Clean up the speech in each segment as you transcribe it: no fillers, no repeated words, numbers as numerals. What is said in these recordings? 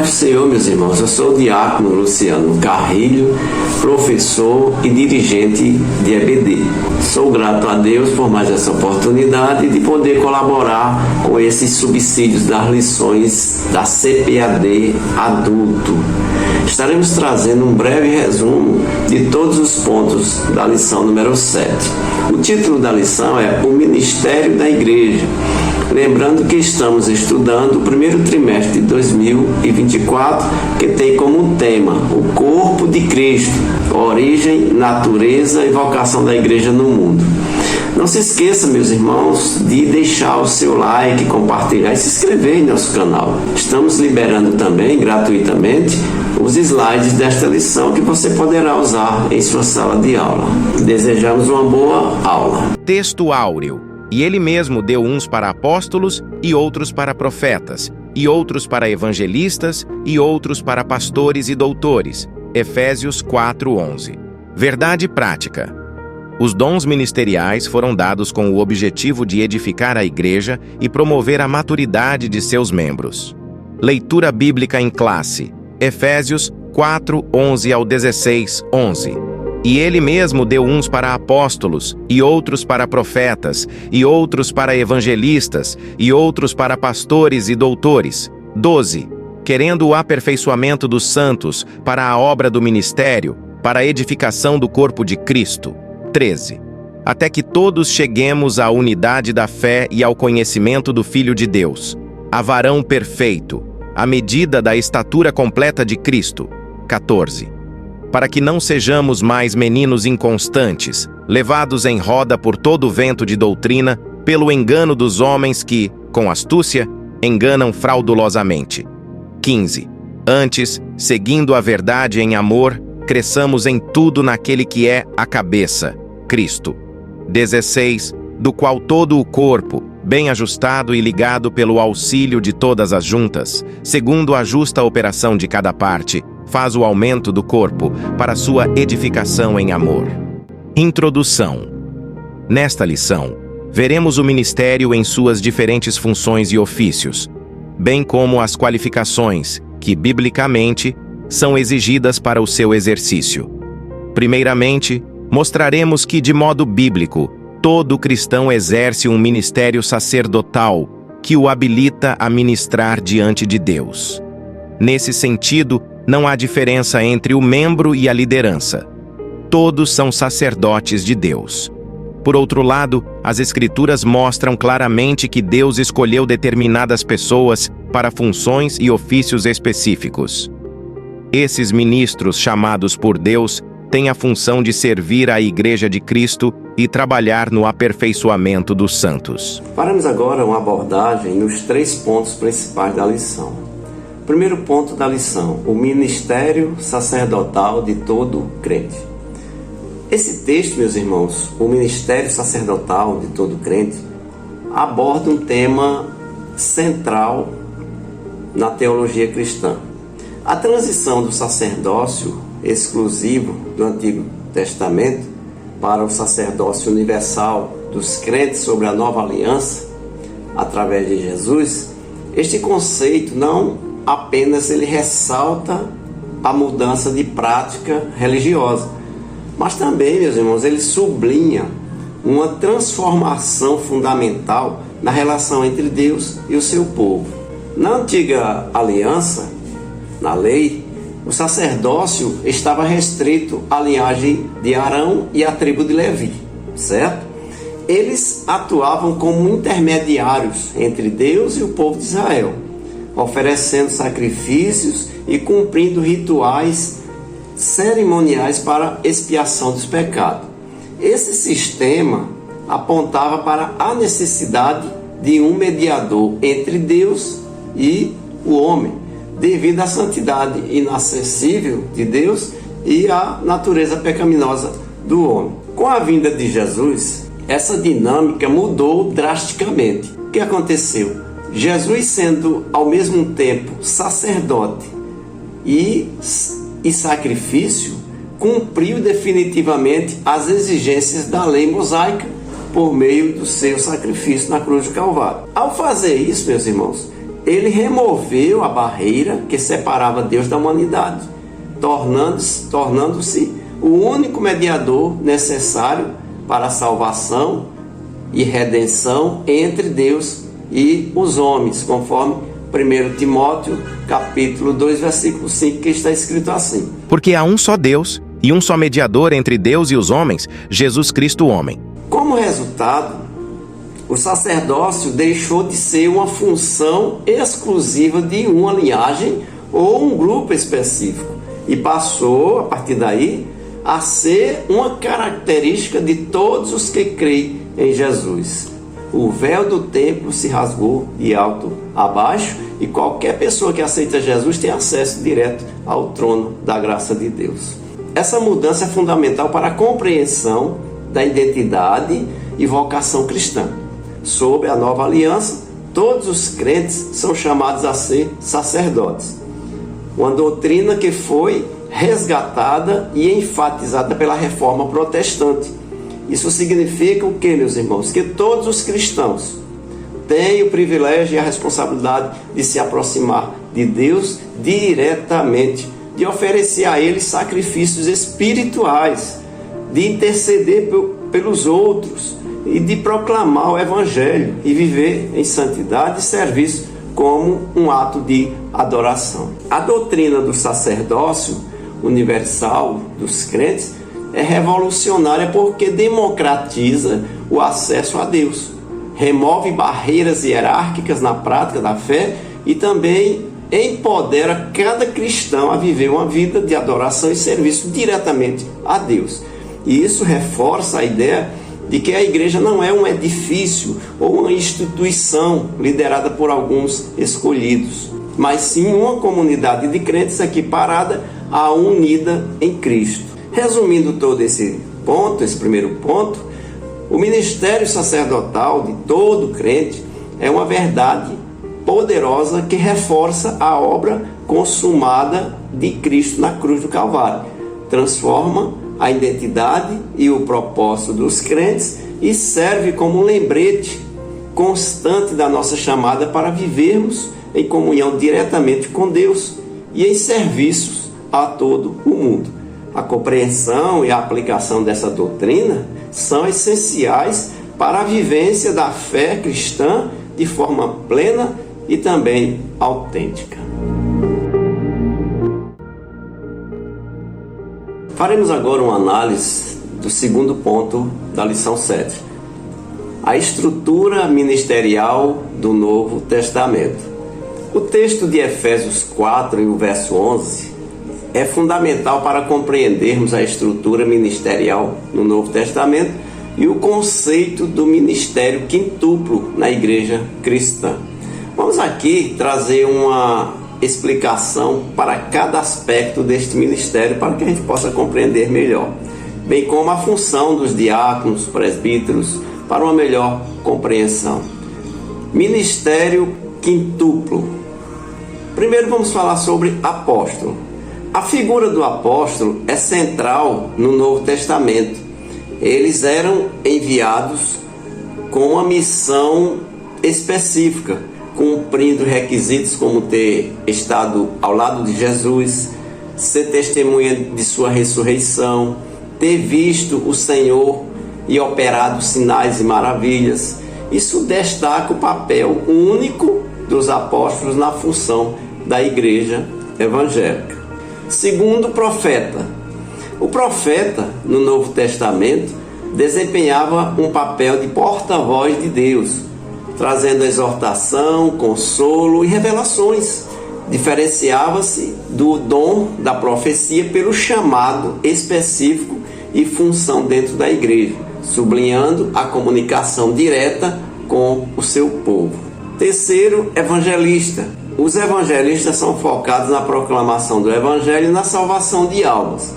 paz do Senhor, meus irmãos. Eu sou o diácono Luciano Carrilho, professor e dirigente de EBD. Sou grato a Deus por mais essa oportunidade de poder colaborar com esses subsídios das lições da CPAD adulto. Estaremos trazendo um breve resumo de todos os pontos da lição número 7. O título da lição é O Ministério da Igreja. Lembrando que estamos estudando o primeiro trimestre de 2024, que tem como tema o corpo de Cristo, origem, natureza e vocação da igreja no mundo. Não se esqueça, meus irmãos, de deixar o seu like, compartilhar e se inscrever em nosso canal. Estamos liberando também, gratuitamente, os slides desta lição que você poderá usar em sua sala de aula. Desejamos uma boa aula. Texto áureo. E ele mesmo deu uns para apóstolos, e outros para profetas, e outros para evangelistas, e outros para pastores e doutores. Efésios 4:11. Verdade prática. Os dons ministeriais foram dados com o objetivo de edificar a igreja e promover a maturidade de seus membros. Leitura bíblica em classe. Efésios 4:11 ao 16:11. E ele mesmo deu uns para apóstolos, e outros para profetas, e outros para evangelistas, e outros para pastores e doutores. 12. Querendo o aperfeiçoamento dos santos para a obra do ministério, para a edificação do corpo de Cristo. 13. Até que todos cheguemos à unidade da fé e ao conhecimento do Filho de Deus, a varão perfeito, à medida da estatura completa de Cristo. 14. Para que não sejamos mais meninos inconstantes, levados em roda por todo o vento de doutrina, pelo engano dos homens que, com astúcia, enganam fraudulosamente. 15. Antes, seguindo a verdade em amor, cresçamos em tudo naquele que é a cabeça, Cristo. 16. Do qual todo o corpo, bem ajustado e ligado pelo auxílio de todas as juntas, segundo a justa operação de cada parte, faz o aumento do corpo para sua edificação em amor. Introdução. Nesta lição, veremos o ministério em suas diferentes funções e ofícios, bem como as qualificações que, biblicamente, são exigidas para o seu exercício. Primeiramente, mostraremos que, de modo bíblico, todo cristão exerce um ministério sacerdotal que o habilita a ministrar diante de Deus. Nesse sentido, não há diferença entre o membro e a liderança. Todos são sacerdotes de Deus. Por outro lado, as Escrituras mostram claramente que Deus escolheu determinadas pessoas para funções e ofícios específicos. Esses ministros chamados por Deus têm a função de servir à Igreja de Cristo e trabalhar no aperfeiçoamento dos santos. Faremos agora uma abordagem nos 3 pontos principais da lição. Primeiro ponto da lição, o ministério sacerdotal de todo crente. Esse texto, meus irmãos, o ministério sacerdotal de todo crente, aborda um tema central na teologia cristã. A transição do sacerdócio exclusivo do Antigo Testamento para o sacerdócio universal dos crentes sobre a nova aliança, através de Jesus, este conceito não apenas ele ressalta a mudança de prática religiosa, mas também, meus irmãos, ele sublinha uma transformação fundamental na relação entre Deus e o seu povo. Na antiga aliança, na lei, o sacerdócio estava restrito à linhagem de Arão e à tribo de Levi, certo? Eles atuavam como intermediários entre Deus e o povo de Israel, oferecendo sacrifícios e cumprindo rituais cerimoniais para expiação dos pecados. Esse sistema apontava para a necessidade de um mediador entre Deus e o homem, devido à santidade inacessível de Deus e à natureza pecaminosa do homem. Com a vinda de Jesus, essa dinâmica mudou drasticamente. O que aconteceu? Jesus, sendo ao mesmo tempo sacerdote e sacrifício, cumpriu definitivamente as exigências da lei mosaica por meio do seu sacrifício na cruz do Calvário. Ao fazer isso, meus irmãos, ele removeu a barreira que separava Deus da humanidade, tornando-se o único mediador necessário para a salvação e redenção entre Deus e os homens, conforme 1 Timóteo, capítulo 2, versículo 5, que está escrito assim: Porque há um só Deus e um só mediador entre Deus e os homens, Jesus Cristo, o homem. Como resultado, o sacerdócio deixou de ser uma função exclusiva de uma linhagem ou um grupo específico e passou, a partir daí, a ser uma característica de todos os que creem em Jesus. O véu do templo se rasgou de alto a baixo e qualquer pessoa que aceita Jesus tem acesso direto ao trono da graça de Deus. Essa mudança é fundamental para a compreensão da identidade e vocação cristã. Sob a nova aliança, todos os crentes são chamados a ser sacerdotes. Uma doutrina que foi resgatada e enfatizada pela Reforma Protestante. Isso significa o que, meus irmãos? Que todos os cristãos têm o privilégio e a responsabilidade de se aproximar de Deus diretamente, de oferecer a Ele sacrifícios espirituais, de interceder pelos outros e de proclamar o Evangelho e viver em santidade e serviço como um ato de adoração. A doutrina do sacerdócio universal dos crentes é revolucionária porque democratiza o acesso a Deus, remove barreiras hierárquicas na prática da fé e também empodera cada cristão a viver uma vida de adoração e serviço diretamente a Deus. E isso reforça a ideia de que a igreja não é um edifício ou uma instituição liderada por alguns escolhidos, mas sim uma comunidade de crentes equiparada à unida em Cristo. Resumindo todo esse primeiro ponto, o ministério sacerdotal de todo crente é uma verdade poderosa que reforça a obra consumada de Cristo na cruz do Calvário, transforma a identidade e o propósito dos crentes e serve como um lembrete constante da nossa chamada para vivermos em comunhão diretamente com Deus e em serviços a todo o mundo. A compreensão e a aplicação dessa doutrina são essenciais para a vivência da fé cristã de forma plena e também autêntica. Faremos agora uma análise do segundo ponto da lição 7. A estrutura ministerial do Novo Testamento. O texto de Efésios 4, e o verso 11, é fundamental para compreendermos a estrutura ministerial no Novo Testamento e o conceito do ministério quintuplo na igreja cristã. Vamos aqui trazer uma explicação para cada aspecto deste ministério para que a gente possa compreender melhor, bem como a função dos diáconos, presbíteros, para uma melhor compreensão. Ministério quintuplo. Primeiro vamos falar sobre apóstolo. A figura do apóstolo é central no Novo Testamento. Eles eram enviados com uma missão específica, cumprindo requisitos como ter estado ao lado de Jesus, ser testemunha de sua ressurreição, ter visto o Senhor e operado sinais e maravilhas. Isso destaca o papel único dos apóstolos na função da igreja evangélica. Segundo, profeta. O profeta, no Novo Testamento, desempenhava um papel de porta-voz de Deus, trazendo exortação, consolo e revelações. Diferenciava-se do dom da profecia pelo chamado específico e função dentro da igreja, sublinhando a comunicação direta com o seu povo. Terceiro, evangelista. Os evangelistas são focados na proclamação do evangelho e na salvação de almas.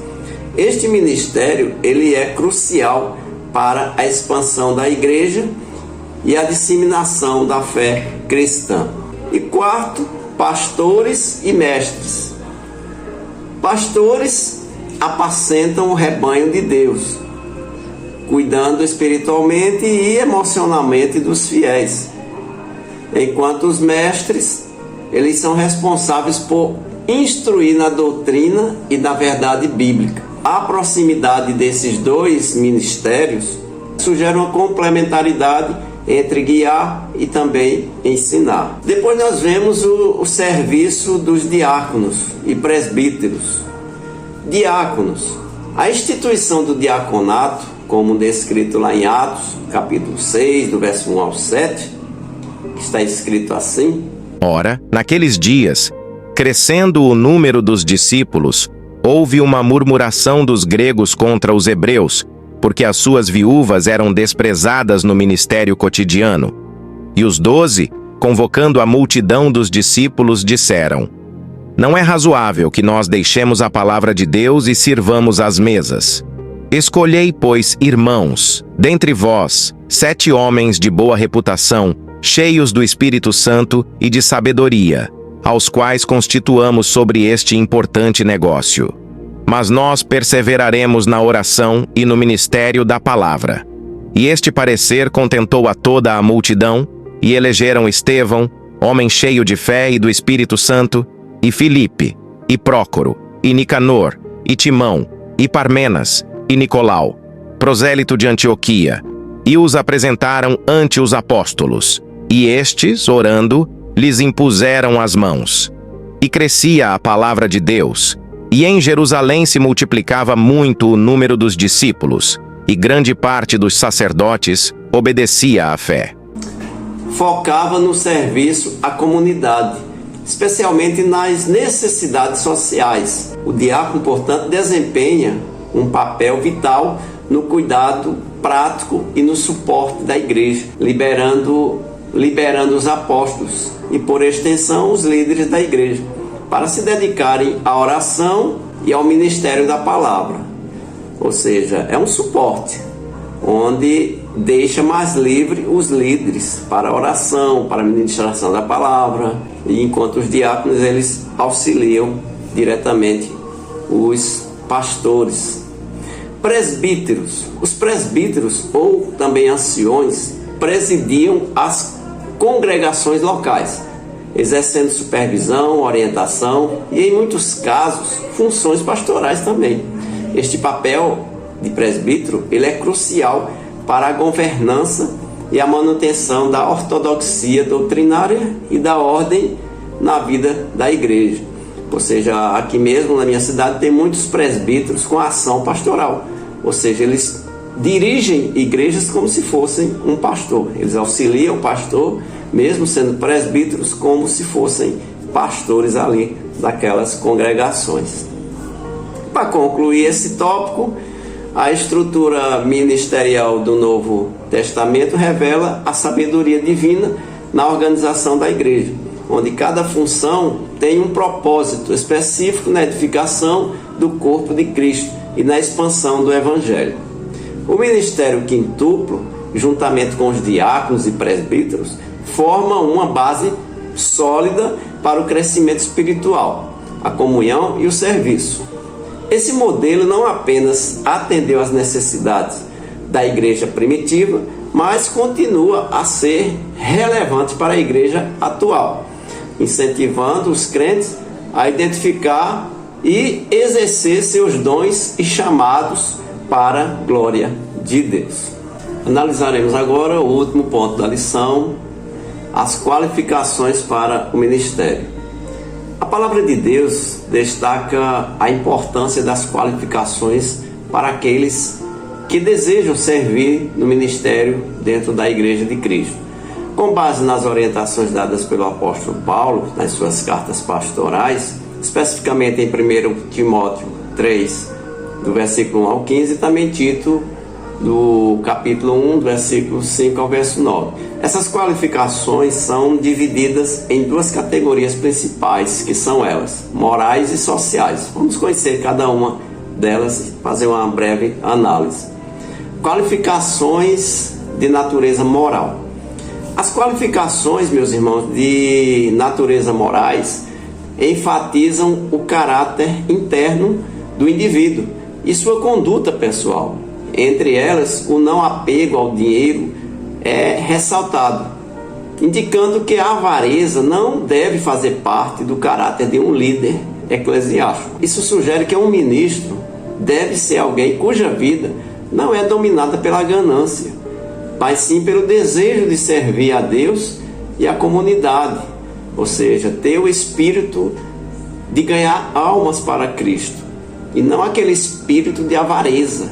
Este ministério ele é crucial para a expansão da igreja e a disseminação da fé cristã. E quarto, pastores e mestres. Pastores apacentam o rebanho de Deus, cuidando espiritualmente e emocionalmente dos fiéis, enquanto os mestres eles são responsáveis por instruir na doutrina e na verdade bíblica. A proximidade desses dois ministérios sugere uma complementaridade entre guiar e também ensinar. Depois nós vemos o serviço dos diáconos e presbíteros. Diáconos. A instituição do diaconato, como descrito lá em Atos, capítulo 6, do verso 1 ao 7, está escrito assim: Ora, naqueles dias, crescendo o número dos discípulos, houve uma murmuração dos gregos contra os hebreus, porque as suas viúvas eram desprezadas no ministério cotidiano. E os 12, convocando a multidão dos discípulos, disseram: Não é razoável que nós deixemos a palavra de Deus e sirvamos às mesas. Escolhei, pois, irmãos, dentre vós, 7 homens de boa reputação, cheios do Espírito Santo e de sabedoria, aos quais constituamos sobre este importante negócio. Mas nós perseveraremos na oração e no ministério da palavra. E este parecer contentou a toda a multidão, e elegeram Estevão, homem cheio de fé e do Espírito Santo, e Filipe, e Prócoro, e Nicanor, e Timão, e Parmenas, e Nicolau, prosélito de Antioquia, e os apresentaram ante os apóstolos. E estes, orando, lhes impuseram as mãos. E crescia a palavra de Deus, e em Jerusalém se multiplicava muito o número dos discípulos, e grande parte dos sacerdotes obedecia à fé. Focava no serviço à comunidade, especialmente nas necessidades sociais. O diácono, portanto, desempenha um papel vital no cuidado prático e no suporte da igreja, liberando os apóstolos e, por extensão, os líderes da igreja, para se dedicarem à oração e ao ministério da palavra. Ou seja, é um suporte, onde deixa mais livre os líderes para a oração, para a ministração da palavra, e enquanto os diáconos eles auxiliam diretamente os pastores. Presbíteros. Os presbíteros, ou também anciões, presidiam as congregações locais, exercendo supervisão, orientação e, em muitos casos, funções pastorais também. Este papel de presbítero ele é crucial para a governança e a manutenção da ortodoxia doutrinária e da ordem na vida da igreja. Ou seja, aqui mesmo na minha cidade tem muitos presbíteros com ação pastoral, ou seja, eles dirigem igrejas como se fossem um pastor. Eles auxiliam o pastor, mesmo sendo presbíteros, como se fossem pastores ali daquelas congregações. Para concluir esse tópico, a estrutura ministerial do Novo Testamento revela a sabedoria divina na organização da igreja, onde cada função tem um propósito específico na edificação do corpo de Cristo e na expansão do Evangelho. O ministério quintuplo, juntamente com os diáconos e presbíteros, forma uma base sólida para o crescimento espiritual, a comunhão e o serviço. Esse modelo não apenas atendeu às necessidades da igreja primitiva, mas continua a ser relevante para a igreja atual, incentivando os crentes a identificar e exercer seus dons e chamados para a glória de Deus. Analisaremos agora o último ponto da lição, as qualificações para o ministério. A palavra de Deus destaca a importância das qualificações para aqueles que desejam servir no ministério dentro da Igreja de Cristo. Com base nas orientações dadas pelo apóstolo Paulo nas suas cartas pastorais, especificamente em 1 Timóteo 3, do versículo 1 ao 15, e também Tito, do capítulo 1, do versículo 5 ao verso 9. Essas qualificações são divididas em duas categorias principais, que são elas, morais e sociais. Vamos conhecer cada uma delas e fazer uma breve análise. Qualificações de natureza moral. As qualificações, meus irmãos, de natureza morais enfatizam o caráter interno do indivíduo e sua conduta pessoal. Entre elas, o não apego ao dinheiro é ressaltado. indicando que a avareza não deve fazer parte do caráter de um líder eclesiástico. Isso sugere que um ministro deve ser alguém cuja vida não é dominada pela ganância, mas sim pelo desejo de servir a Deus e a comunidade, ou seja, ter o espírito de ganhar almas para Cristo, e não aquele espírito de avareza,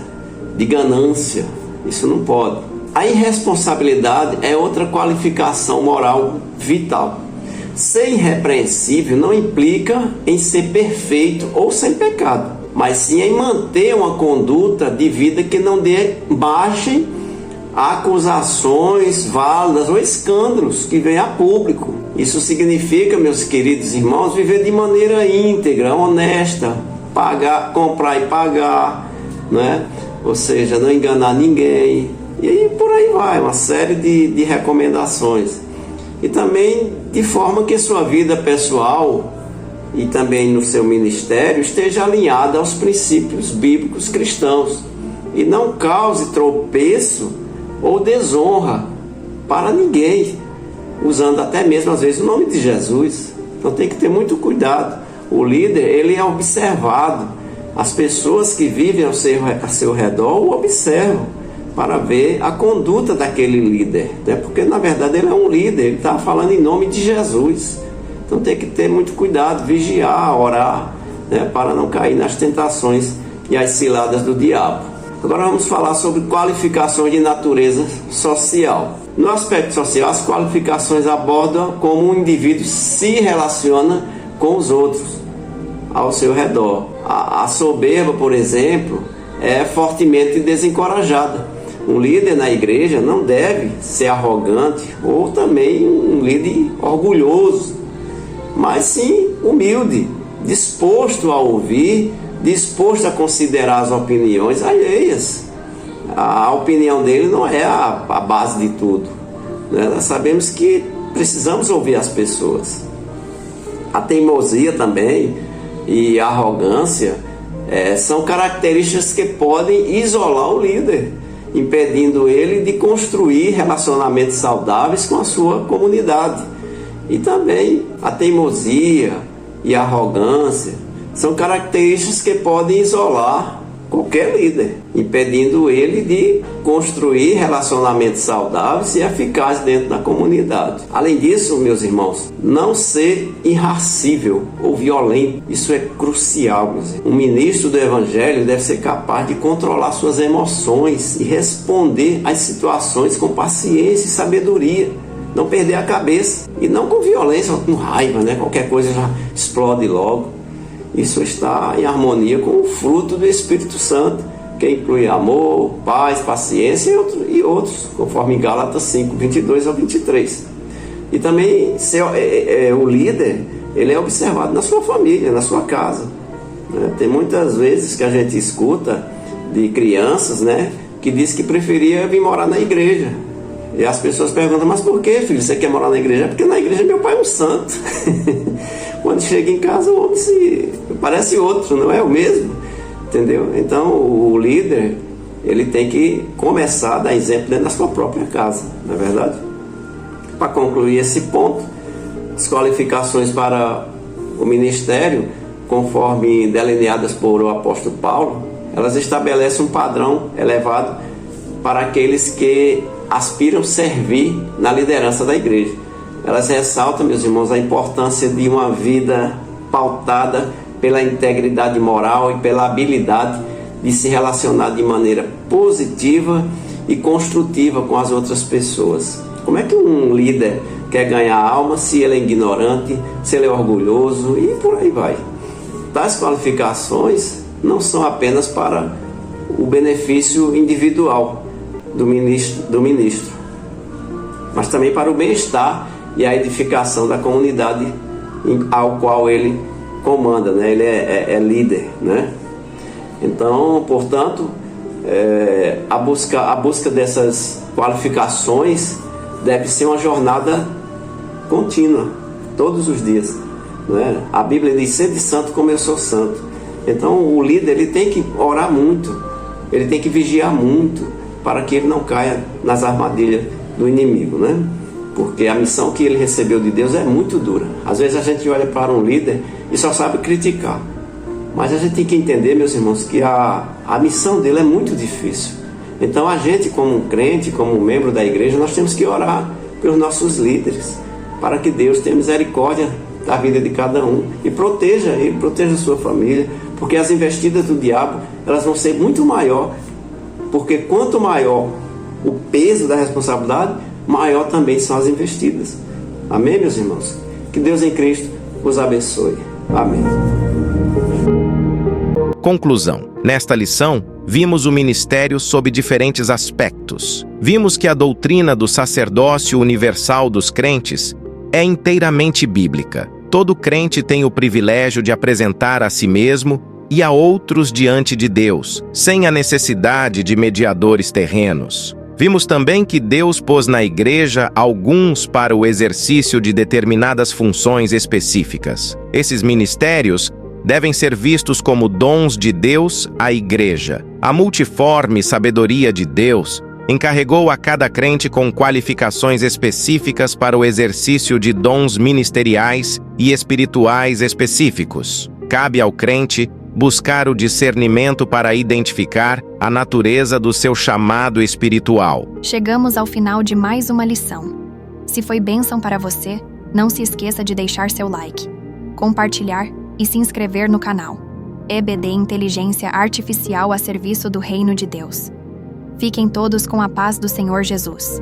de ganância. Isso não pode. A irresponsabilidade é outra qualificação moral vital. Ser irrepreensível não implica em ser perfeito ou sem pecado, mas sim em manter uma conduta de vida que não dê margem a acusações válidas ou escândalos que venham a público. Isso significa, meus queridos irmãos, viver de maneira íntegra, honesta, pagar, comprar e pagar, né? Ou seja, não enganar ninguém. E aí por aí vai, uma série de recomendações. E também de forma que sua vida pessoal e também no seu ministério esteja alinhada aos princípios bíblicos cristãos e não cause tropeço ou desonra para ninguém, usando até mesmo às vezes o nome de Jesus. Então tem que ter muito cuidado. O líder, ele é observado. As pessoas que vivem ao seu redor o observam para ver a conduta daquele líder, né? Porque na verdade ele é um líder, ele está falando em nome de Jesus. Então tem que ter muito cuidado, vigiar, orar, né? Para não cair nas tentações e as ciladas do diabo. Agora vamos falar sobre qualificações de natureza social. No aspecto social, as qualificações abordam como um indivíduo se relaciona com os outros ao seu redor. A soberba, por exemplo, é fortemente desencorajada. Um líder na igreja não deve ser arrogante ou também um líder orgulhoso, mas sim humilde, disposto a ouvir, disposto a considerar as opiniões alheias. A opinião dele não é a base de tudo, né? Nós sabemos que precisamos ouvir as pessoas. A teimosia também e a arrogância são características que podem isolar o líder, impedindo ele de construir relacionamentos saudáveis com a sua comunidade. E também a teimosia e a arrogância são características que podem isolar qualquer líder, impedindo ele de construir relacionamentos saudáveis e eficazes dentro da comunidade. Além disso, meus irmãos, não ser irascível ou violento, isso é crucial, meus irmãos. Um ministro do Evangelho deve ser capaz de controlar suas emoções e responder às situações com paciência e sabedoria. Não perder a cabeça, e não com violência, com raiva, né? Qualquer coisa já explode logo. Isso está em harmonia com o fruto do Espírito Santo, que inclui amor, paz, paciência e outros, conforme Gálatas 5, 22 ao 23. E também o líder, ele é observado na sua família, na sua casa, né? Tem muitas vezes que a gente escuta de crianças, né, que diz que preferia vir morar na igreja. E as pessoas perguntam, mas por que, filho, você quer morar na igreja? É porque na igreja meu pai é um santo. Quando chega em casa, o homem parece outro, não é o mesmo, entendeu? Então o líder, ele tem que começar a dar exemplo dentro da sua própria casa, não é verdade? Para concluir esse ponto, as qualificações para o ministério, conforme delineadas por o apóstolo Paulo, elas estabelecem um padrão elevado para aqueles que aspiram servir na liderança da igreja. Elas ressaltam, meus irmãos, a importância de uma vida pautada pela integridade moral e pela habilidade de se relacionar de maneira positiva e construtiva com as outras pessoas. Como é que um líder quer ganhar alma se ele é ignorante, se ele é orgulhoso e por aí vai? Tais qualificações não são apenas para o benefício individual do ministro, mas também para o bem-estar e a edificação da comunidade ao qual ele comanda, né? Ele é líder, né? Então, portanto, a busca dessas qualificações deve ser uma jornada contínua, todos os dias, né? A Bíblia diz, sede santo como eu sou santo. Então o líder, ele tem que orar muito, ele tem que vigiar muito para que ele não caia nas armadilhas do inimigo, né? porque a missão que ele recebeu de Deus é muito dura. Às vezes a gente olha para um líder e só sabe criticar, mas a gente tem que entender, meus irmãos, que a missão dele é muito difícil. Então a gente, como um crente, como um membro da igreja, nós temos que orar pelos nossos líderes, para que Deus tenha misericórdia da vida de cada um e proteja ele, proteja a sua família, porque as investidas do diabo, elas vão ser muito maior, porque quanto maior o peso da responsabilidade, maior também são as investidas. Amém, meus irmãos? Que Deus em Cristo os abençoe. Amém. Conclusão. Nesta lição, vimos o ministério sob diferentes aspectos. Vimos que a doutrina do sacerdócio universal dos crentes é inteiramente bíblica. Todo crente tem o privilégio de apresentar a si mesmo e a outros diante de Deus, sem a necessidade de mediadores terrenos. Vimos também que Deus pôs na igreja alguns para o exercício de determinadas funções específicas. Esses ministérios devem ser vistos como dons de Deus à igreja. A multiforme sabedoria de Deus encarregou a cada crente com qualificações específicas para o exercício de dons ministeriais e espirituais específicos. Cabe ao crente buscar o discernimento para identificar a natureza do seu chamado espiritual. Chegamos ao final de mais uma lição. Se foi bênção para você, não se esqueça de deixar seu like, compartilhar e se inscrever no canal. EBD Inteligência Artificial a serviço do Reino de Deus. Fiquem todos com a paz do Senhor Jesus.